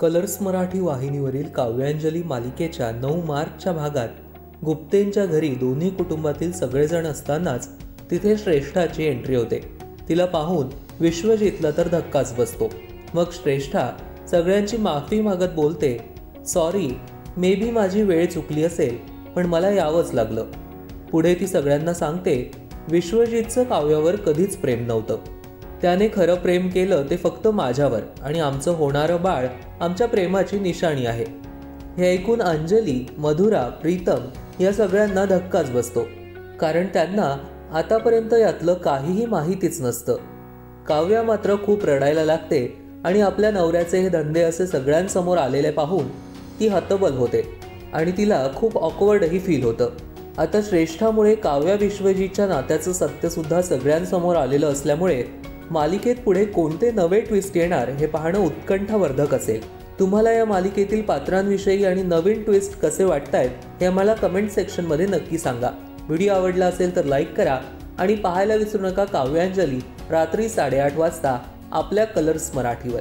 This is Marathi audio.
कलर्स मराठी वाहिनीवरील काव्यांजली मालिकेच्या 9 मार्चच्या भागात गुप्तेंच्या घरी दोन्ही कुटुंबातील सगळेजण असतानाच तिथे श्रेष्ठाची एंट्री होते। तिला पाहून विश्वजितला तर धक्काच बसतो। मग श्रेष्ठा सगळ्यांची माफी मागत बोलते, सॉरी, मे बी माझी वेळ चुकली असेल, पण मला यावंच लागलं। पुढे ती सगळ्यांना सांगते, विश्वजितचं काव्यावर कधीच प्रेम नव्हतं। त्याने खरं प्रेम केलं ते फक्त माझ्यावर आणि आमचं होणारं बाळ आमच्या प्रेमाची निशाणी आहे। हे ऐकून अंजली, मधुरा, प्रीतम या सगळ्यांना धक्काच बसतो, कारण त्यांना आतापर्यंत यातलं काहीही माहितीच नसतं। काव्या मात्र खूप रडायला लागते आणि आपल्या नवऱ्याचे हे धंदे असे सगळ्यांसमोर आलेले पाहून ती हतबल होते आणि तिला खूप ऑकवर्डही फील होतं। आता श्रेष्ठामुळे काव्या विश्वजितच्या नात्याचं सत्य सुद्धा सगळ्यांसमोर आलेलं असल्यामुळे मालिकेत पुढे कोणते नवे ट्विस्ट येणार हे पाहणं उत्कंठावर्धक असेल। तुम्हाला या मालिकेतील पात्रांविषयी आणि नवीन ट्विस्ट कसे वाटतायत हे आम्हाला कमेंट सेक्शनमध्ये नक्की सांगा। व्हिडिओ आवडला असेल तर लाईक करा आणि पाहायला विसरू नका काव्यांजली रात्री 8:30 वाजता आपल्या कलर्स मराठीवर।